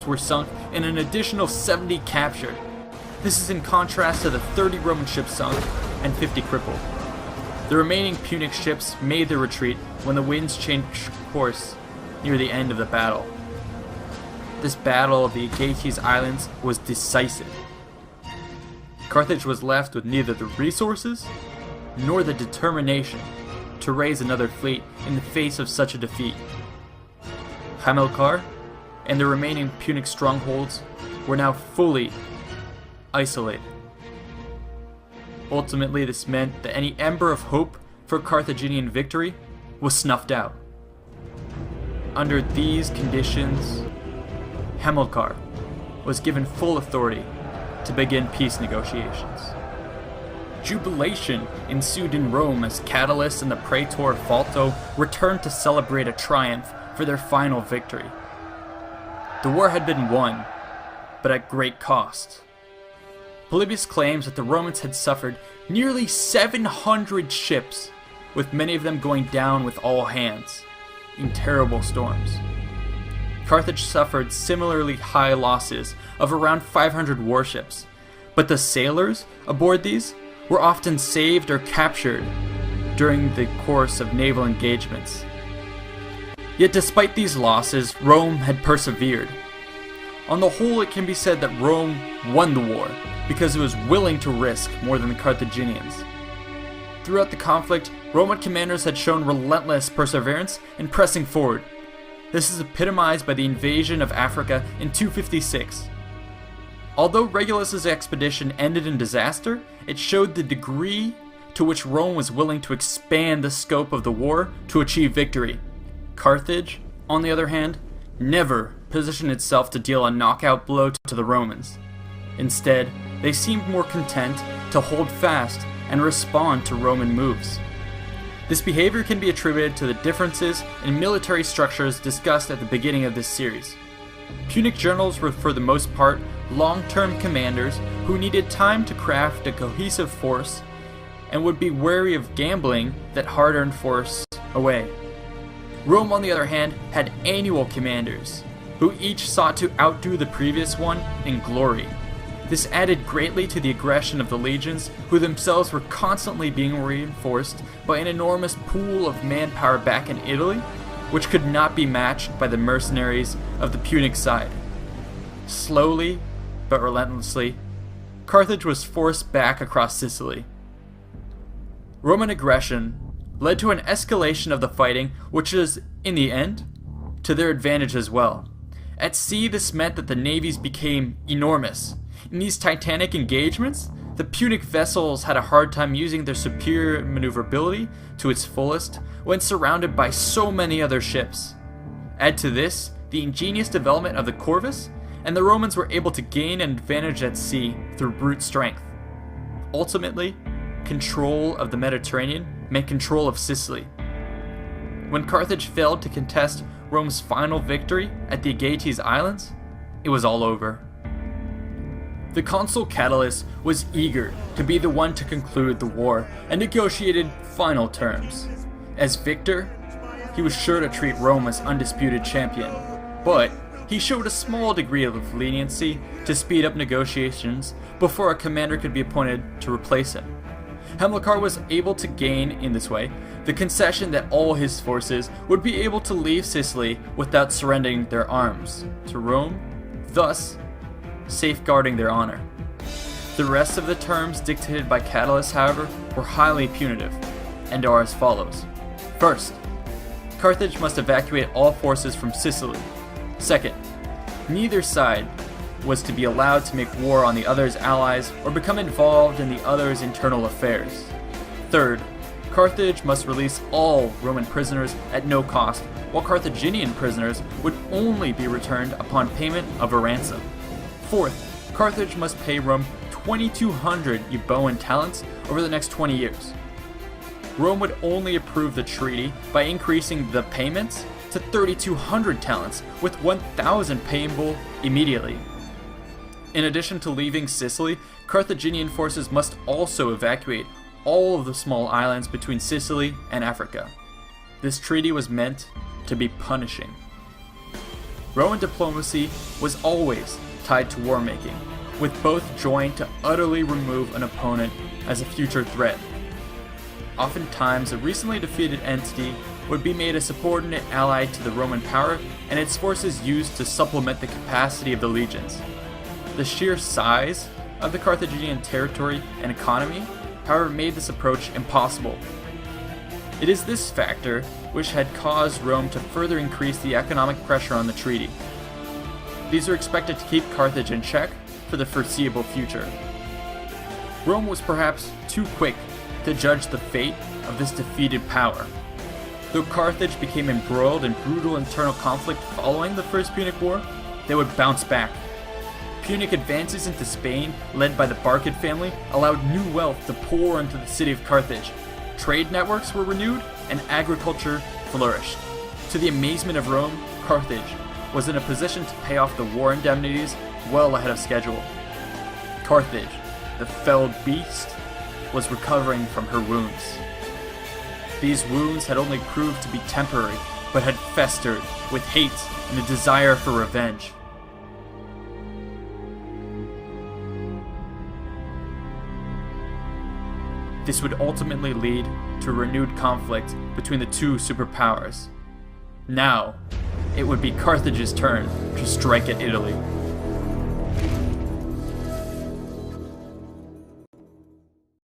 were sunk and an additional 70 captured. This is in contrast to the 30 Roman ships sunk and 50 crippled. The remaining Punic ships made their retreat when the winds changed course near the end of the battle. This battle of the Aegates Islands was decisive. Carthage was left with neither the resources nor the determination to raise another fleet in the face of such a defeat. Hamilcar and the remaining Punic strongholds were now fully isolated. Ultimately, this meant that any ember of hope for Carthaginian victory was snuffed out. Under these conditions, Hamilcar was given full authority to begin peace negotiations. Jubilation ensued in Rome as Catulus and the praetor Falto returned to celebrate a triumph for their final victory. The war had been won, but at great cost. Polybius claims that the Romans had suffered nearly 700 ships, with many of them going down with all hands in terrible storms. Carthage suffered similarly high losses of around 500 warships, but the sailors aboard these were often saved or captured during the course of naval engagements. Yet despite these losses, Rome had persevered. On the whole, it can be said that Rome won the war because it was willing to risk more than the Carthaginians. Throughout the conflict, Roman commanders had shown relentless perseverance in pressing forward. This is epitomized by the invasion of Africa in 256. Although Regulus's expedition ended in disaster, it showed the degree to which Rome was willing to expand the scope of the war to achieve victory. Carthage, on the other hand, never positioned itself to deal a knockout blow to the Romans. Instead, they seemed more content to hold fast and respond to Roman moves. This behavior can be attributed to the differences in military structures discussed at the beginning of this series. Punic generals were for the most part long-term commanders who needed time to craft a cohesive force and would be wary of gambling that hard-earned force away. Rome, on the other hand, had annual commanders who each sought to outdo the previous one in glory. This added greatly to the aggression of the legions, who themselves were constantly being reinforced by an enormous pool of manpower back in Italy, which could not be matched by the mercenaries of the Punic side. Slowly, but relentlessly, Carthage was forced back across Sicily. Roman aggression led to an escalation of the fighting, which was, in the end, to their advantage as well. At sea, this meant that the navies became enormous. In these titanic engagements, the Punic vessels had a hard time using their superior maneuverability to its fullest when surrounded by so many other ships. Add to this the ingenious development of the corvus, and the Romans were able to gain an advantage at sea through brute strength. Ultimately, control of the Mediterranean meant control of Sicily. When Carthage failed to contest Rome's final victory at the Aegates Islands, it was all over. The consul Catulus was eager to be the one to conclude the war and negotiated final terms. As victor, he was sure to treat Rome as undisputed champion, but he showed a small degree of leniency to speed up negotiations before a commander could be appointed to replace him. Hamilcar was able to gain, in this way, the concession that all his forces would be able to leave Sicily without surrendering their arms to Rome, thus safeguarding their honor. The rest of the terms dictated by Catulus, however, were highly punitive, and are as follows. First, Carthage must evacuate all forces from Sicily. Second, neither side was to be allowed to make war on the other's allies or become involved in the other's internal affairs. Third, Carthage must release all Roman prisoners at no cost, while Carthaginian prisoners would only be returned upon payment of a ransom. Fourth, Carthage must pay Rome 2,200 Euboean talents over the next 20 years. Rome would only approve the treaty by increasing the payments to 3,200 talents, with 1,000 payable immediately. In addition to leaving Sicily, Carthaginian forces must also evacuate all of the small islands between Sicily and Africa. This treaty was meant to be punishing. Roman diplomacy was always tied to war making, with both joined to utterly remove an opponent as a future threat. Oftentimes, a recently defeated entity would be made a subordinate ally to the Roman power, and its forces used to supplement the capacity of the legions. The sheer size of the Carthaginian territory and economy, however, made this approach impossible. It is this factor which had caused Rome to further increase the economic pressure on the treaty. These are expected to keep Carthage in check for the foreseeable future. Rome was perhaps too quick to judge the fate of this defeated power. Though Carthage became embroiled in brutal internal conflict following the First Punic War, they would bounce back. Punic advances into Spain, led by the Barcid family, allowed new wealth to pour into the city of Carthage. Trade networks were renewed, and agriculture flourished. To the amazement of Rome, Carthage was in a position to pay off the war indemnities well ahead of schedule. Carthage, the felled beast, was recovering from her wounds. These wounds had only proved to be temporary, but had festered with hate and a desire for revenge. This would ultimately lead to a renewed conflict between the two superpowers. Now, it would be Carthage's turn to strike at Italy.